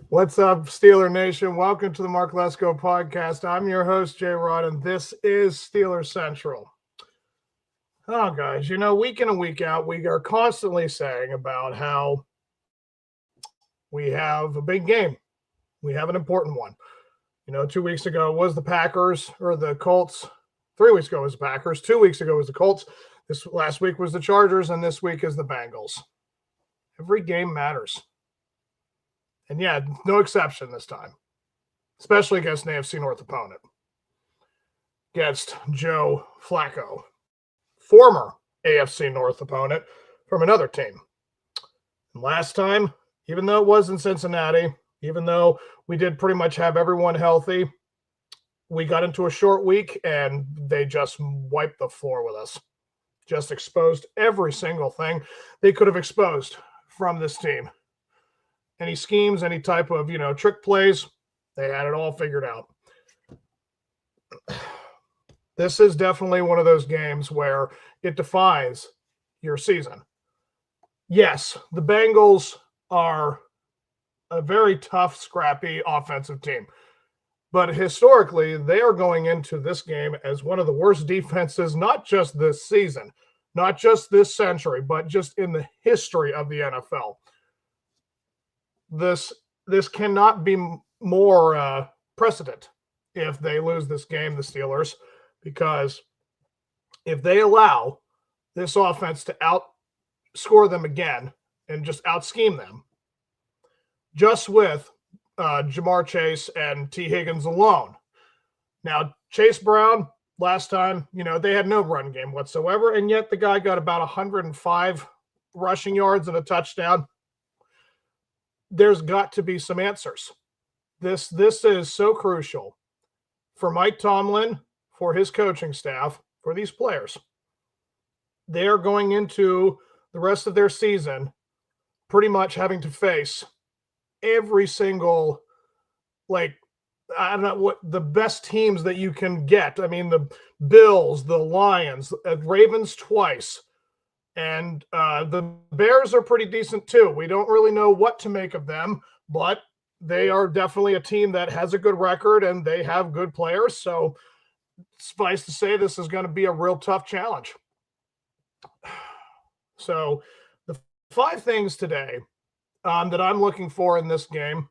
What's up, Steeler Nation? Welcome to the Mark Lesko podcast. I'm your host, Jay Rod, and this is Steeler Central. Oh, guys, week in and week out, we are constantly saying about how we have a big game. We have an important one. 2 weeks ago was the Packers or the Colts. 3 weeks ago was the Packers. 2 weeks ago was the Colts. This last week was the Chargers, and this week is the Bengals. Every game matters. And yeah, no exception this time, especially against an AFC North opponent, against Joe Flacco, former AFC North opponent from another team. And last time, even though it was in Cincinnati, even though we did pretty much have everyone healthy, we got into a short week and they just wiped the floor with us. Just exposed every single thing they could have exposed from this team. Any schemes, any type of, trick plays, they had it all figured out. This is definitely one of those games where it defines your season. Yes, the Bengals are a very tough, scrappy offensive team. But historically, they are going into this game as one of the worst defenses, not just this season, not just this century, but just in the history of the NFL. This cannot be more precedent if they lose this game, the Steelers, because if they allow this offense to outscore them again and just out-scheme them, just with Jamar Chase and T. Higgins alone. Now, Chase Brown, last time, they had no run game whatsoever, and yet the guy got about 105 rushing yards and a touchdown. There's got to be some answers. This is so crucial for Mike Tomlin, for his coaching staff, for these players. They are going into the rest of their season pretty much having to face every single, I don't know what the best teams that you can get. I mean, the Bills, the Lions, Ravens twice. And the Bears are pretty decent too. We don't really know what to make of them, but they are definitely a team that has a good record and they have good players. So suffice to say, this is going to be a real tough challenge. So the 5 things today that I'm looking for in this game.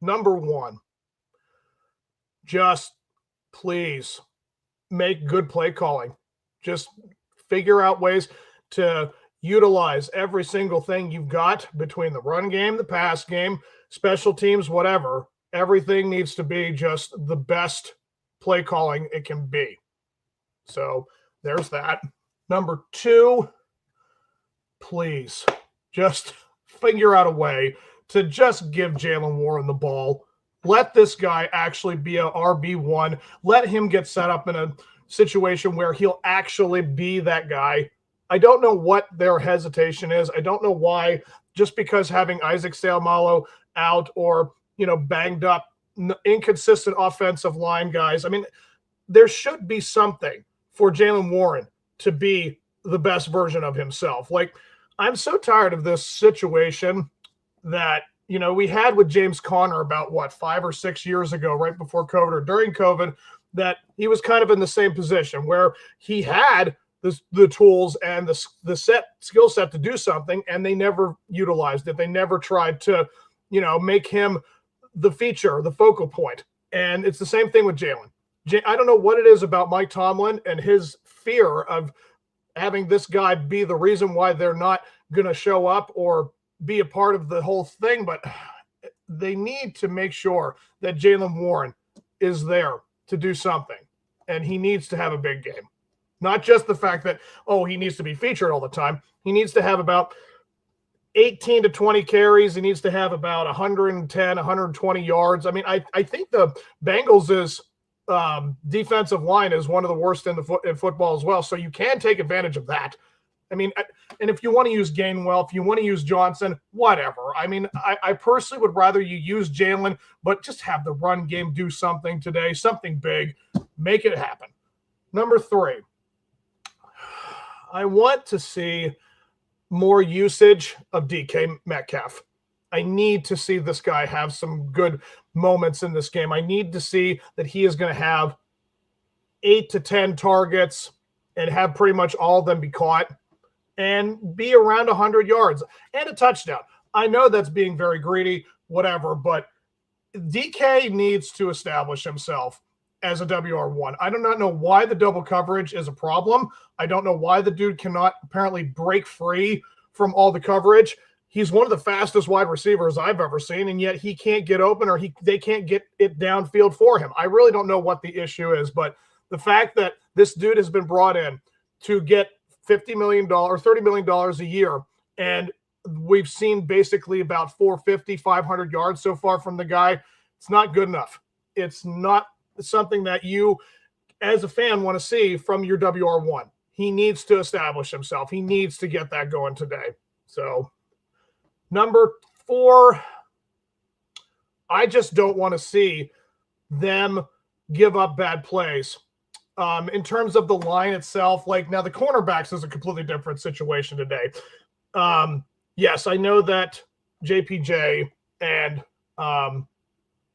Number 1, just please make good play calling. Just figure out ways to utilize every single thing you've got between the run game, the pass game, special teams, whatever. Everything needs to be just the best play calling it can be. So there's that. Number 2, please just figure out a way to just give Jaylen Warren the ball. Let this guy actually be a RB1. Let him get set up in a situation where he'll actually be that guy. I don't know what their hesitation is. I don't know why, just because having Isaac Seumalo out or, banged up, inconsistent offensive line guys. I mean, there should be something for Jaylen Warren to be the best version of himself. I'm so tired of this situation that, we had with James Conner about 5 or 6 years ago, right before COVID or during COVID, that he was kind of in the same position where he had the tools and the skill set to do something, and they never utilized it. They never tried to, make him the feature, the focal point. And it's the same thing with Jaylen. I don't know what it is about Mike Tomlin and his fear of having this guy be the reason why they're not going to show up or be a part of the whole thing, but they need to make sure that Jaylen Warren is there to do something, and he needs to have a big game. Not just the fact that, he needs to be featured all the time. He needs to have about 18 to 20 carries. He needs to have about 110, 120 yards. I mean, I think the Bengals' defensive line is one of the worst in football as well, so you can take advantage of that. I mean, and if you want to use Gainwell, if you want to use Johnson, whatever. I mean, I personally would rather you use Jaylen, but just have the run game do something today, something big, make it happen. Number 3, I want to see more usage of DK Metcalf. I need to see this guy have some good moments in this game. I need to see that he is going to have 8 to 10 targets and have pretty much all of them be caught and be around 100 yards and a touchdown. I know that's being very greedy, whatever, but DK needs to establish himself as a WR1. I do not know why the double coverage is a problem. I don't know why the dude cannot apparently break free from all the coverage. He's one of the fastest wide receivers I've ever seen, and yet he can't get open, or they can't get it downfield for him. I really don't know what the issue is, but the fact that this dude has been brought in to get $50 million, $30 million a year, and we've seen basically about 450, 500 yards so far from the guy, it's not good enough. It's not something that you, as a fan, want to see from your WR1. He needs to establish himself. He needs to get that going today. So, number 4, I just don't want to see them give up bad plays. In terms of the line itself, like now the cornerbacks is a completely different situation today. Yes, I know that JPJ and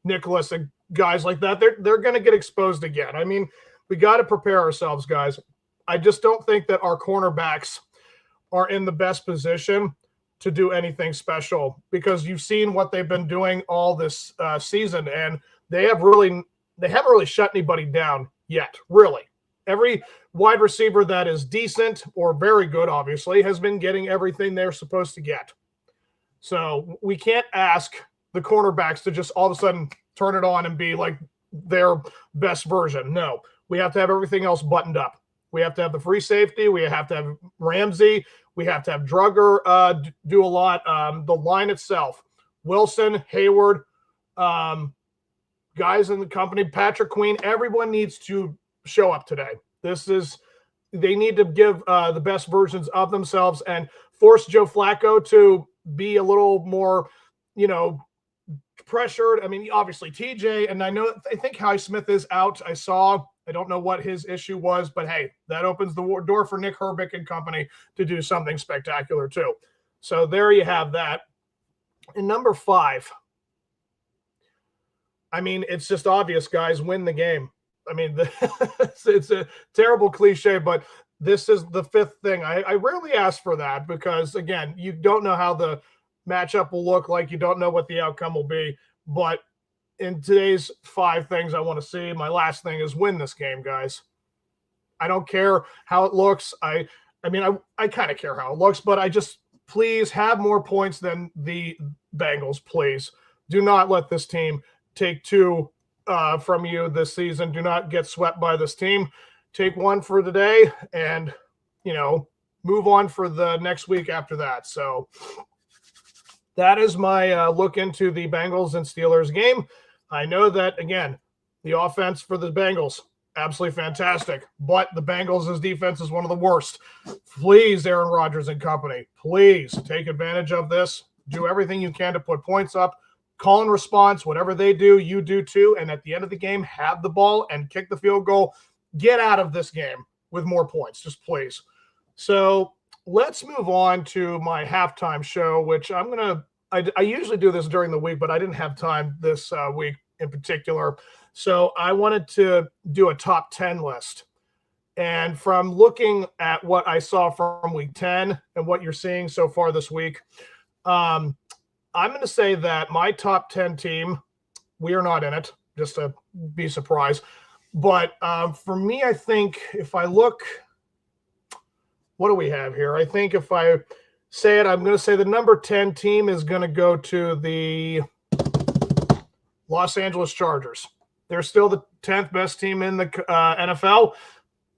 Nicholas and guys like that, they're going to get exposed again. I mean, we got to prepare ourselves, guys. I just don't think that our cornerbacks are in the best position to do anything special, because you've seen what they've been doing all this season, and they haven't really shut anybody down yet, really. Every wide receiver that is decent or very good, obviously, has been getting everything they're supposed to get. So we can't ask the cornerbacks to just all of a sudden turn it on and be like their best version. No, we have to have everything else buttoned up. We have to have the free safety. We have to have Ramsey. We have to have Drugger do a lot. The line itself, Wilson, Hayward, guys in the company, Patrick Queen, everyone needs to show up today. They need to give the best versions of themselves and force Joe Flacco to be a little more, pressured. I mean, obviously TJ, and I think Highsmith is out. I don't know what his issue was, but hey, that opens the door for Nick Herbig and company to do something spectacular too. So there you have that. And number 5, I mean, it's just obvious, guys, win the game. I mean, it's a terrible cliche, but this is the 5th thing. I rarely ask for that because, again, you don't know how the matchup will look like. You don't know what the outcome will be. But in today's 5 things I want to see, my last thing is win this game, guys. I don't care how it looks. I mean, I kind of care how it looks, but I just, please have more points than the Bengals, please. Do not let this team take 2 from you this season. Do not get swept by this team. Take 1 for today and, move on for the next week after that. So that is my look into the Bengals and Steelers game. I know that, again, the offense for the Bengals, absolutely fantastic, but the Bengals' defense is one of the worst. Please, Aaron Rodgers and company, please take advantage of this. Do everything you can to put points up. Call and response, whatever they do, you do too. And at the end of the game, have the ball and kick the field goal. Get out of this game with more points, just please. So let's move on to my halftime show, which I usually do this during the week, but I didn't have time this week in particular. So I wanted to do a top 10 list. And from looking at what I saw from week 10 and what you're seeing so far this week, I'm going to say that my top 10 team, we are not in it, just to be surprised. But for me, I think if I look, what do we have here? I think if I say it, I'm going to say the number 10 team is going to go to the Los Angeles Chargers. They're still the 10th best team in the NFL.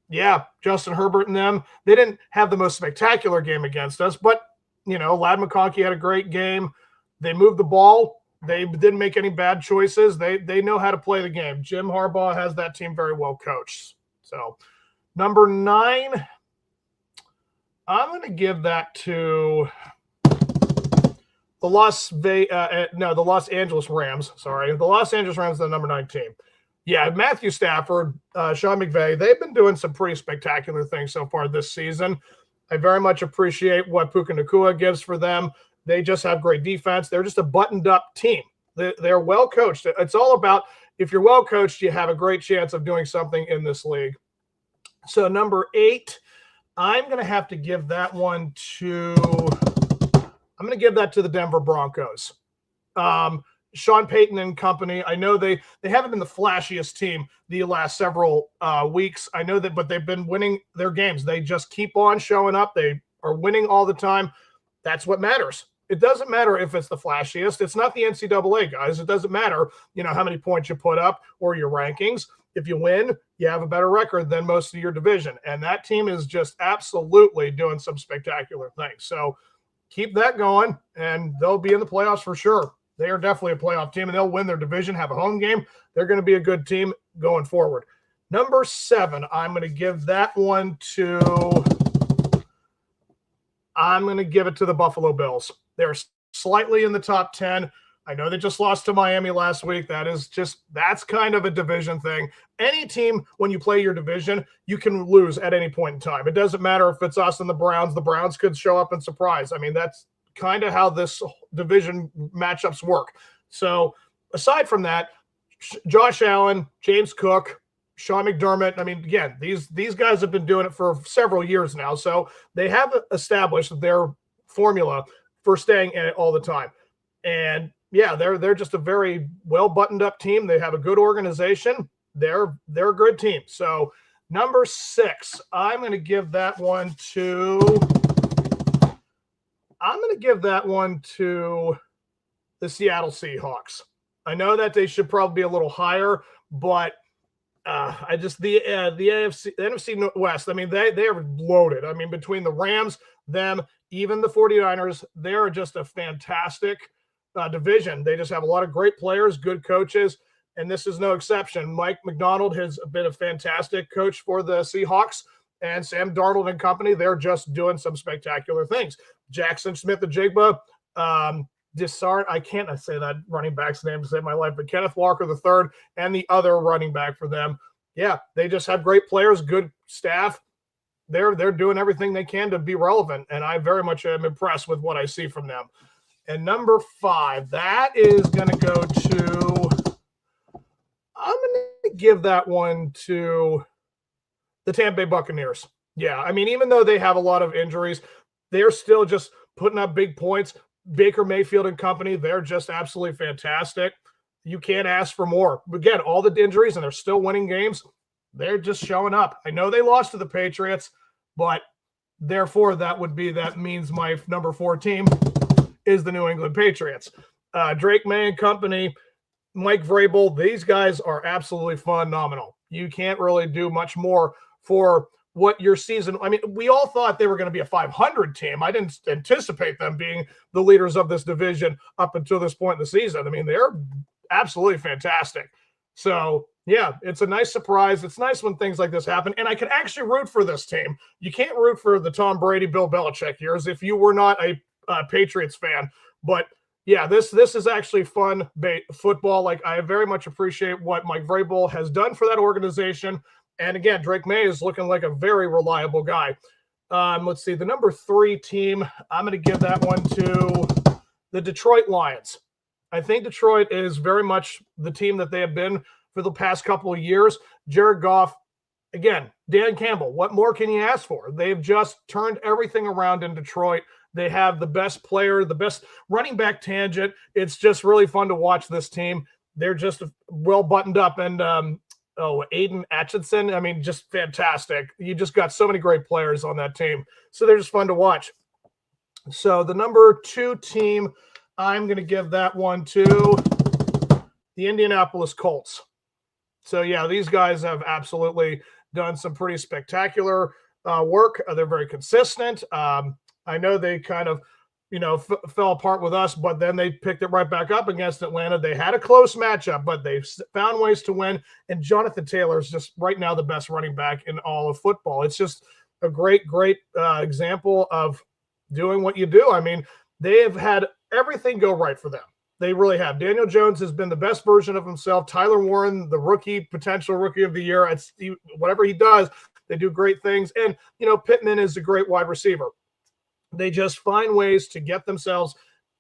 Yeah, Justin Herbert and them. They didn't have the most spectacular game against us, but, Ladd McConkey had a great game. They moved the ball. They didn't make any bad choices. They know how to play the game. Jim Harbaugh has that team very well coached. So, number 9, I'm going to give that to the Los Angeles Rams. Sorry, the Los Angeles Rams are the number 9 team. Yeah, Matthew Stafford, Sean McVay, they've been doing some pretty spectacular things so far this season. I very much appreciate what Puka Nacua gives for them. They just have great defense. They're just a buttoned up team. They're well coached. It's all about, if you're well coached, you have a great chance of doing something in this league. So number 8, I'm going to have to give that one to, I'm going to give that to the Denver Broncos. Sean Payton and company. I know they haven't been the flashiest team the last several weeks. I know that, but they've been winning their games. They just keep on showing up. They are winning all the time. That's what matters. It doesn't matter if it's the flashiest. It's not the NCAA, guys. It doesn't matter, how many points you put up or your rankings. If you win, you have a better record than most of your division. And that team is just absolutely doing some spectacular things. So keep that going, and they'll be in the playoffs for sure. They are definitely a playoff team, and they'll win their division, have a home game. They're going to be a good team going forward. Number 7, I'm going to give that one to – I'm going to give it to the Buffalo Bills. They're slightly in the top 10. I know they just lost to Miami last week. That's kind of a division thing. Any team, when you play your division, you can lose at any point in time. It doesn't matter if it's us and the Browns. The Browns could show up and surprise. I mean, that's kind of how this division matchups work. So aside from that, Josh Allen, James Cook, Sean McDermott, I mean, again, these guys have been doing it for several years now. So they have established their formula for staying in it all the time. And yeah, they're just a very well buttoned up team. They have a good organization. They're a good team. So number 6, I'm going to give that one to the Seattle Seahawks. I know that they should probably be a little higher, but the AFC, the NFC West, I mean, they are loaded. I mean, between the Rams, them, even the 49ers, they're just a fantastic division. They just have a lot of great players, good coaches, and this is no exception. Mike McDonald has been a fantastic coach for the Seahawks, and Sam Darnold and company, they're just doing some spectacular things. Jackson Smith-Njigba, Dissart, I can't say that running back's name to save my life, but Kenneth Walker III and the other running back for them. Yeah, they just have great players, good staff. They're doing everything they can to be relevant, and I very much am impressed with what I see from them. And number 5, that is going to go to – I'm going to give that one to the Tampa Bay Buccaneers. Yeah, I mean, even though they have a lot of injuries, they're still just putting up big points. Baker Mayfield and company, they're just absolutely fantastic. You can't ask for more. Again, all the injuries, and they're still winning games. They're just showing up. I know they lost to the Patriots, but therefore that means my number 4 team is the New England Patriots. Drake May and company, Mike Vrabel, these guys are absolutely phenomenal. You can't really do much more for what your season. I mean, we all thought they were going to be a 500 team. I didn't anticipate them being the leaders of this division up until this point in the season. I mean, they're absolutely fantastic. So yeah, it's a nice surprise. It's nice when things like this happen. And I can actually root for this team. You can't root for the Tom Brady, Bill Belichick years if you were not a Patriots fan. But yeah, this is actually fun football. Like, I very much appreciate what Mike Vrabel has done for that organization. And again, Drake May is looking like a very reliable guy. Let's see, the number 3 team, I'm going to give that one to the Detroit Lions. I think Detroit is very much the team that they have been for the past couple of years. Jared Goff, again, Dan Campbell, what more can you ask for? They've just turned everything around in Detroit. They have the best player, the best running back tangent. It's just really fun to watch this team. They're just well buttoned up. And Aiden Atchison, I mean, just fantastic. You just got so many great players on that team. So they're just fun to watch. So the number 2 team, I'm going to give that one to the Indianapolis Colts. So yeah, these guys have absolutely done some pretty spectacular work. They're very consistent. I know they kind of, fell apart with us, but then they picked it right back up against Atlanta. They had a close matchup, but they found ways to win. And Jonathan Taylor is just right now the best running back in all of football. It's just a great example of doing what you do. I mean, they have had everything go right for them. They really have. Daniel Jones has been the best version of himself. Tyler Warren, the potential rookie of the year. Whatever he does, they do great things. And, Pittman is a great wide receiver. They just find ways to get themselves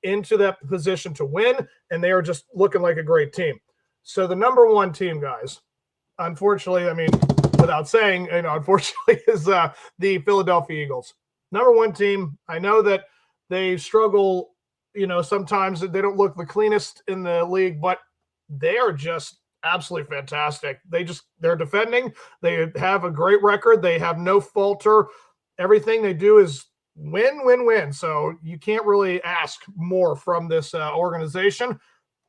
into that position to win, and they are just looking like a great team. So the number one team, guys, unfortunately, I mean, without saying, unfortunately, is the Philadelphia Eagles. Number one team. I know that they struggle, sometimes they don't look the cleanest in the league, but they are just absolutely fantastic. They're defending. They have a great record. They have no falter. Everything they do is win, win, win. So you can't really ask more from this organization.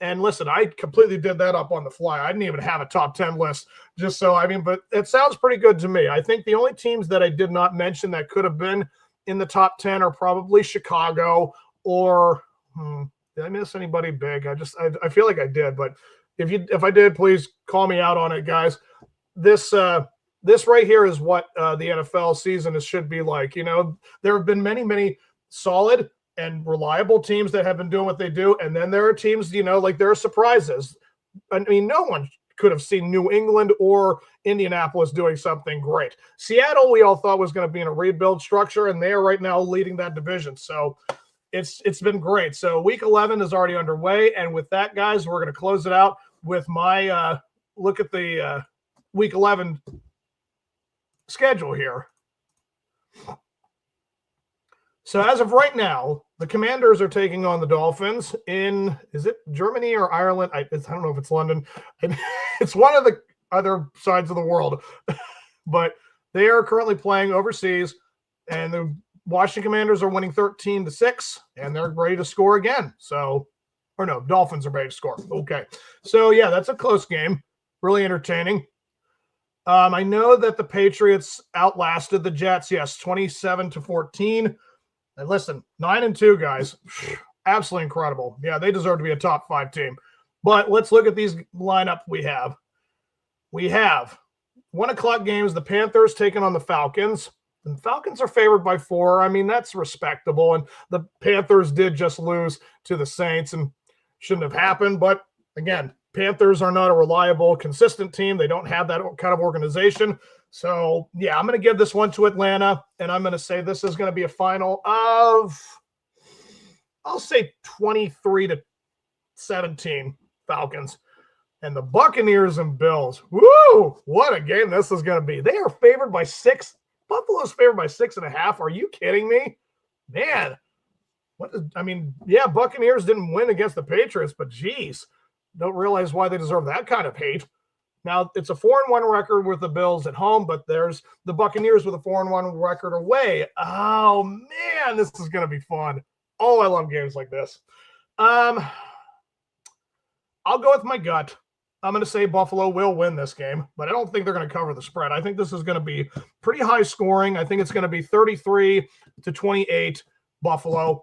And listen, I completely did that up on the fly. I didn't even have a top 10 list but it sounds pretty good to me. I think the only teams that I did not mention that could have been in the top 10 are probably Chicago or did I miss anybody big? I feel like I did, but if I did, please call me out on it, guys. This right here is what the NFL season should be like. There have been many, many solid and reliable teams that have been doing what they do. And then there are teams, like there are surprises. I mean, no one could have seen New England or Indianapolis doing something great. Seattle, we all thought was going to be in a rebuild structure, and they are right now leading that division. So it's been great. So week 11 is already underway. And with that, guys, we're going to close it out with my look at the week 11 schedule here. So as of right now, the Commanders are taking on the Dolphins in, is it Germany or Ireland? I don't know if it's London. It's one of the other sides of the world. But they are currently playing overseas, and the Washington Commanders are winning 13-6, and they're ready to score again. Dolphins are ready to score. Okay. So, yeah, that's a close game. Really entertaining. I know that the Patriots outlasted the Jets, yes, 27-14. And listen, 9-2, guys, absolutely incredible. Yeah, they deserve to be a top 5 team. But let's look at these lineup we have. We have 1:00 games, the Panthers taking on the Falcons. And the Falcons are favored by 4. I mean, that's respectable. And the Panthers did just lose to the Saints and shouldn't have happened. But again, Panthers are not a reliable, consistent team. They don't have that kind of organization. So, yeah, I'm going to give this one to Atlanta, and I'm going to say this is going to be a final of, I'll say 23-17 Falcons. And the Buccaneers and Bills, woo, what a game this is going to be. They are favored by 6. Buffalo's favored by 6.5. Are you kidding me? Man, Buccaneers didn't win against the Patriots, but geez, don't realize why they deserve that kind of hate. Now, it's a 4-1 record with the Bills at home, but there's the Buccaneers with a 4-1 record away. Oh, man, this is going to be fun. Oh, I love games like this. I'll go with my gut. I'm going to say Buffalo will win this game, but I don't think they're going to cover the spread. I think this is going to be pretty high scoring. I think it's going to be 33-28 Buffalo.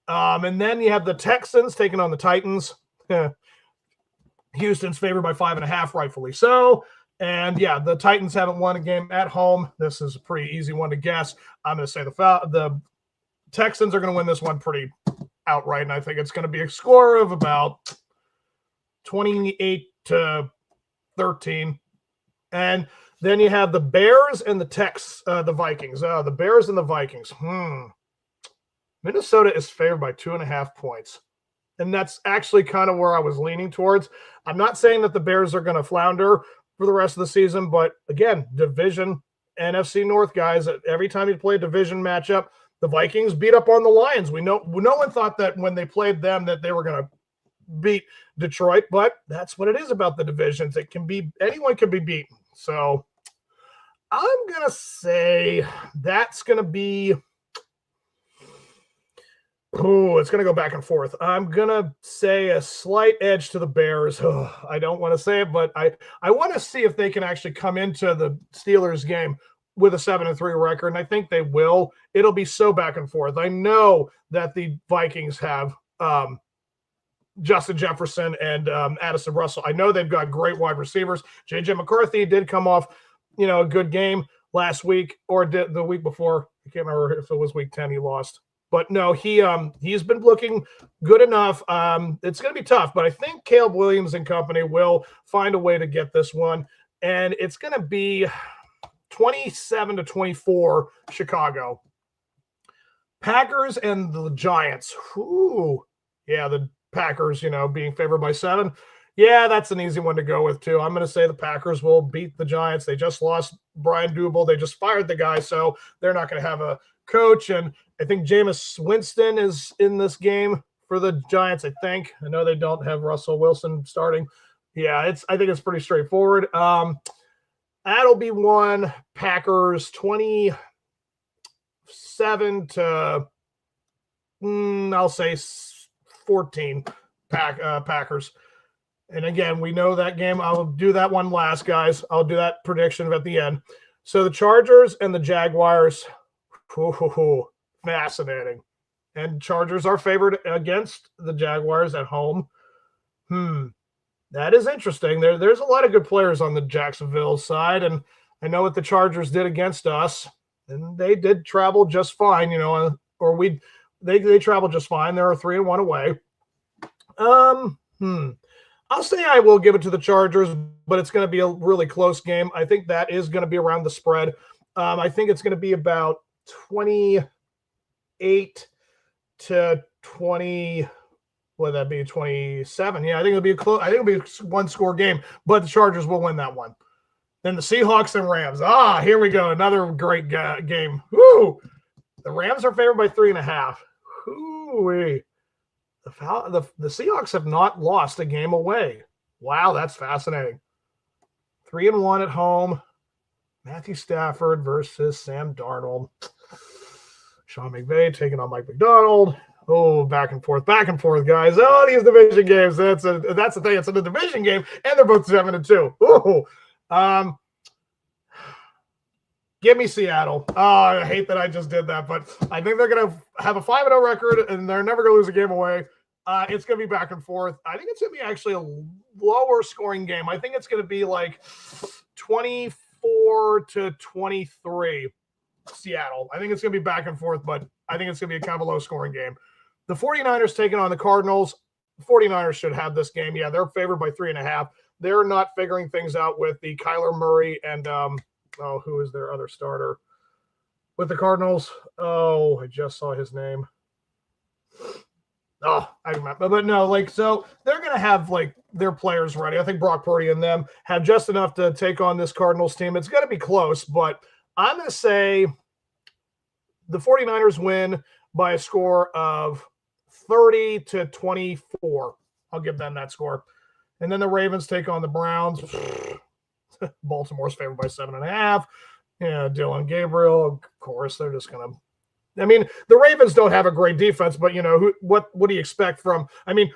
And then you have the Texans taking on the Titans. Houston's favored by 5.5, rightfully so. And yeah, the Titans haven't won a game at home. This is a pretty easy one to guess. I'm going to say the Texans are going to win this one pretty outright, and I think it's going to be a score of about 28-13. And then you have the Bears and the Vikings. The Bears and the Vikings. Minnesota is favored by 2.5 points. And that's actually kind of where I was leaning towards. I'm not saying that the Bears are going to flounder for the rest of the season, but again, division, NFC North guys, every time you play a division matchup, the Vikings beat up on the Lions. No one thought that when they played them that they were going to beat Detroit, but that's what it is about the divisions. Anyone can be beaten. So I'm going to say that's going to be it's going to go back and forth. I'm going to say a slight edge to the Bears. I don't want to say it, but I want to see if they can actually come into the Steelers game with a 7-3 record, and I think they will. It'll be so back and forth. I know that the Vikings have Justin Jefferson and Addison Russell. I know they've got great wide receivers. J.J. McCarthy did come off, a good game last week or the week before. I can't remember if it was week 10 he lost. But no, he's been looking good enough. It's going to be tough, but I think Caleb Williams and company will find a way to get this one. And it's going to be 27-24 Chicago. Packers and the Giants. Ooh, yeah, the Packers, being favored by 7. Yeah, that's an easy one to go with, too. I'm going to say the Packers will beat the Giants. They just lost Brian Dubel. They just fired the guy, so they're not going to have a coach. And I think Jameis Winston is in this game for the Giants, I think. I know they don't have Russell Wilson starting. Yeah, I think it's pretty straightforward. That'll be one. Packers 27 to, I'll say 14 Packers. And again, we know that game. I'll do that one last, guys. I'll do that prediction at the end. So the Chargers and the Jaguars, fascinating. And Chargers are favored against the Jaguars at home. That is interesting. There's a lot of good players on the Jacksonville side, and I know what the Chargers did against us, and they did travel just fine, they traveled just fine. They're 3-1 away. I'll say I will give it to the Chargers, but it's going to be a really close game. I think that is going to be around the spread. I think it's going to be about 28 to 20. Would that be 27? Yeah, I think it'll be it'll be a one-score game, but the Chargers will win that one. Then the Seahawks and Rams. Here we go. Another great game. Woo! The Rams are favored by 3.5. Hoo-wee. The Seahawks have not lost a game away. Wow, that's fascinating. 3-1 at home. Matthew Stafford versus Sam Darnold. Sean McVay taking on Mike McDonald. Oh, back and forth, guys. Oh, these division games. That's the thing. It's a division game, and they're both 7-2. Oh, give me Seattle. Oh, I hate that I just did that, but I think they're going to have a 5-0 record, and they're never going to lose a game away. It's going to be back and forth. I think it's going to be actually a lower scoring game. I think it's going to be like 24 to 23. Seattle. I think it's going to be back and forth, but I think it's going to be a kind of a low scoring game. The 49ers taking on the Cardinals. The 49ers should have this game. Yeah, they're favored by 3.5. They're not figuring things out with the Kyler Murray and who is their other starter with the Cardinals? Oh, I just saw his name. Oh, I remember. But no, so they're going to have, their players ready. I think Brock Purdy and them have just enough to take on this Cardinals team. It's going to be close, but I'm going to say the 49ers win by a score of 30 to 24. I'll give them that score. And then the Ravens take on the Browns. Baltimore's favored by 7.5. Yeah, Dylan Gabriel, of course, they're just going to. The Ravens don't have a great defense, but what do you expect from?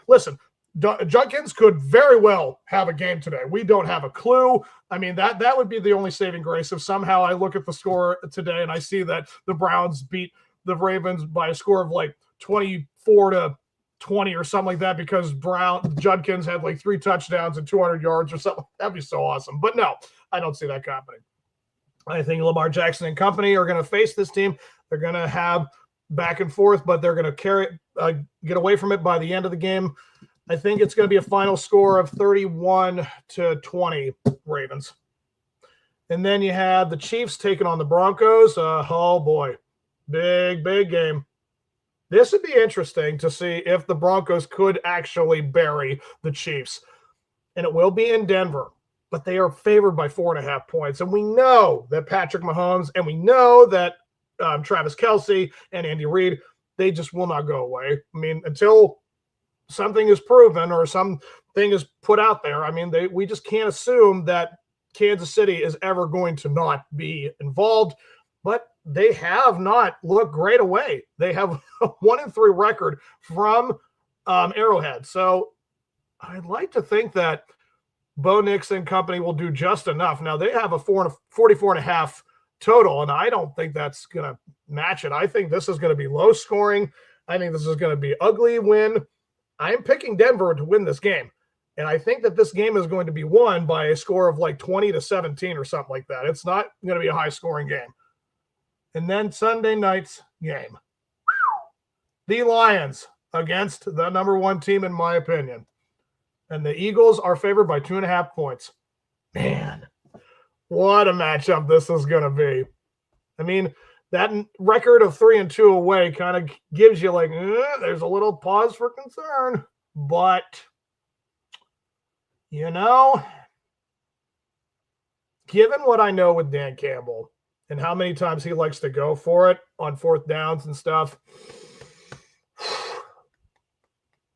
Listen, Judkins could very well have a game today. We don't have a clue. That would be the only saving grace if somehow I look at the score today and I see that the Browns beat the Ravens by a score of 24 to 20 or something like that because Judkins had 3 touchdowns and 200 yards or something. That'd be so awesome. But no, I don't see that happening. I think Lamar Jackson and company are going to face this team. They're going to have back and forth, but they're going to get away from it by the end of the game. I think it's going to be a final score of 31 to 20 Ravens. And then you have the Chiefs taking on the Broncos. Oh, boy. Big game. This would be interesting to see if the Broncos could actually bury the Chiefs. And it will be in Denver. But they are favored by 4.5 points. And we know that Patrick Mahomes and we know that Travis Kelce and Andy Reid, they just will not go away. Until something is proven or something is put out there, we just can't assume that Kansas City is ever going to not be involved. But they have not looked great away. They have a 1-3 record from Arrowhead. So I'd like to think that Bo Nix and company will do just enough. Now, they have a 44.5 total, and I don't think that's going to match it. I think this is going to be low scoring. I think this is going to be ugly win. I'm picking Denver to win this game, and I think that this game is going to be won by a score of 20 to 17 or something like that. It's not going to be a high-scoring game. And then Sunday night's game. The Lions against the number 1 team, in my opinion. And the Eagles are favored by 2.5 points. Man, what a matchup this is going to be. that record of 3-2 away kind of gives you like, there's a little pause for concern. But, you know, given what I know with Dan Campbell and how many times he likes to go for it on fourth downs and stuff,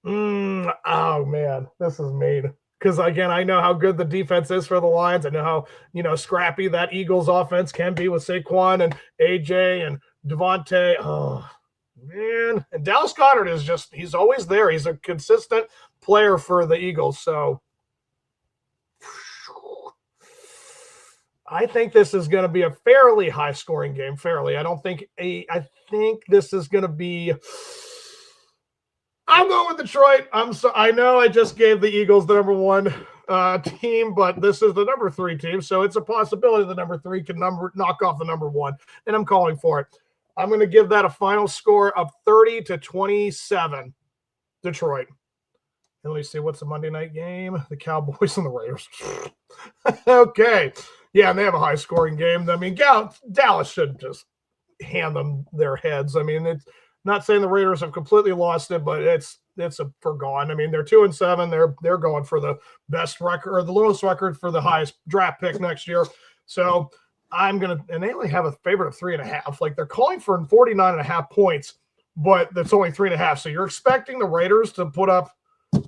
oh, man, this is mean. Because, again, I know how good the defense is for the Lions. I know how, scrappy that Eagles offense can be with Saquon and AJ and Devontae. Oh, man. And Dallas Goedert is just – he's always there. He's a consistent player for the Eagles. So I think this is going to be a fairly high-scoring game. Fairly. I think this is going to be – I'm going with Detroit. I know I just gave the Eagles the number 1 team, but this is the number 3 team, so it's a possibility the number 3 can knock off the number 1, and I'm calling for it. I'm going to give that a final score of 30-27, Detroit. And let me see, what's the Monday night game? The Cowboys and the Raiders. Okay. Yeah, and they have a high-scoring game. I mean, Dallas should just hand them their heads. I mean, it's not saying the Raiders have completely lost it, but it's a forgone. I mean, they're 2-7. They're going for the best record or the lowest record for the highest draft pick next year. So and they only have a favorite of 3.5. Like, they're calling for 49.5 points, but that's only 3.5. So you're expecting the Raiders to put up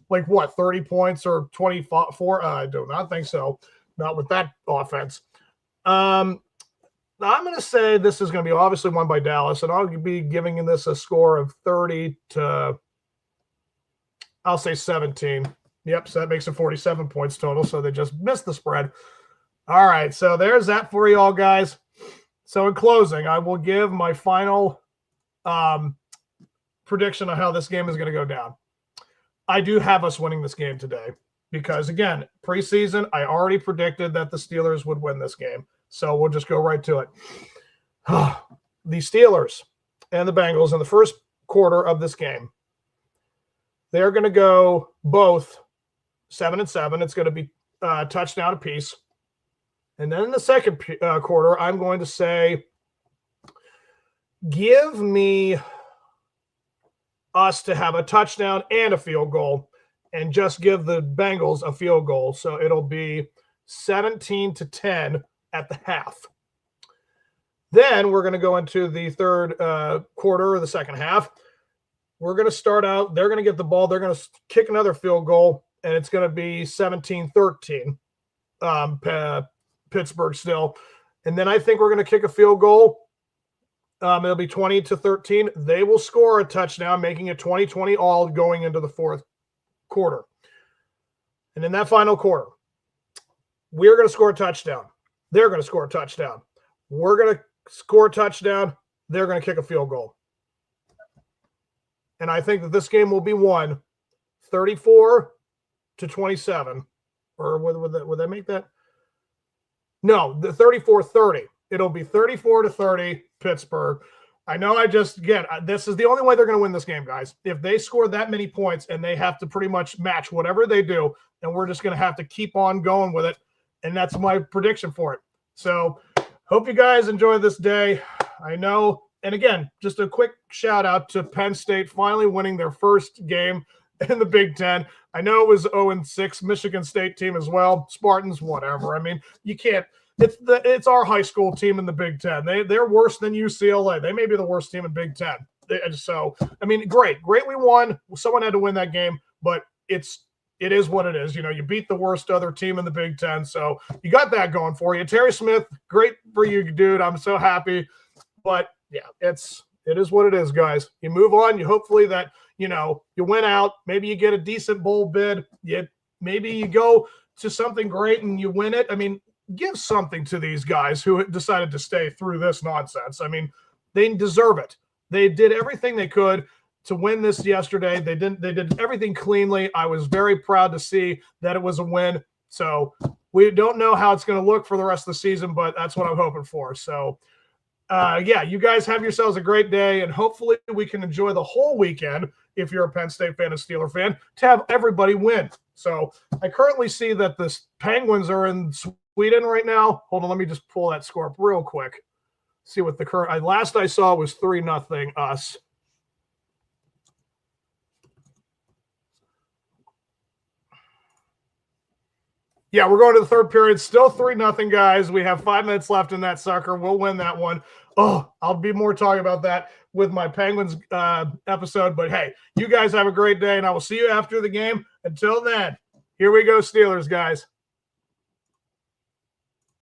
like what, 30 points or 24? I do not think so. Not with that offense. I'm going to say this is going to be obviously won by Dallas, and I'll be giving this a score of 30 to, I'll say 17. Yep, so that makes it 47 points total, so they just missed the spread. All right, so there's that for you all, guys. So in closing, I will give my final prediction on how this game is going to go down. I do have us winning this game today because, again, preseason, I already predicted that the Steelers would win this game. So we'll just go right to it. The Steelers and the Bengals in the first quarter of this game, they're going to go both 7-7. It's going to be a touchdown apiece. And then in the second quarter, I'm going to say, give me us to have a touchdown and a field goal, and just give the Bengals a field goal. So it'll be 17-10 at the half. Then we're going to go into the third quarter or the second half. We're going to start out. They're going to get the ball. They're going to kick another field goal, and it's going to be 17-13. Pittsburgh still. And then I think we're going to kick a field goal. It'll be 20-13. They will score a touchdown, making it 20-20 all going into the fourth quarter. And in that final quarter, we're going to score a touchdown. They're going to score a touchdown. We're going to score a touchdown. They're going to kick a field goal. And I think that this game will be won 34-27. Or would they make that? No, the 34-30. It'll be 34-30 Pittsburgh. I know this is the only way they're going to win this game, guys. If they score that many points and they have to pretty much match whatever they do, and we're just going to have to keep on going with it. And that's my prediction for it. So hope you guys enjoy this day. I know. And again, just a quick shout out to Penn State finally winning their first game in the Big Ten. I know it was 0-6 Michigan State team as well. Spartans, whatever. I mean, you can't. It's our high school team in the Big Ten. They're worse than UCLA. They may be the worst team in Big Ten. So I mean, great we won. Someone had to win that game, but it is what it is. You beat the worst other team in the Big Ten. So you got that going for you. Terry Smith, great for you, dude. I'm so happy. But yeah, it is what it is, guys. You move on. You hopefully that, you win out. Maybe you get a decent bowl bid. Maybe you go to something great and you win it. I mean, give something to these guys who decided to stay through this nonsense. I mean, they deserve it. They did everything they could to win this yesterday. They did everything cleanly. I was very proud to see that it was a win. So we don't know how it's going to look for the rest of the season, but that's what I'm hoping for. So you guys have yourselves a great day, and hopefully we can enjoy the whole weekend, if you're a Penn State fan and Steeler fan, to have everybody win. So I currently see that the Penguins are in Sweden right now. Hold on, let me just pull that score up real quick. see what the current last I saw was 3-0 us. Yeah, we're going to the third period. Still 3-0, guys. We have 5 minutes left in that sucker. We'll win that one. Oh, I'll be more talking about that with my Penguins episode. But hey, you guys have a great day, and I will see you after the game. Until then, here we go, Steelers, guys.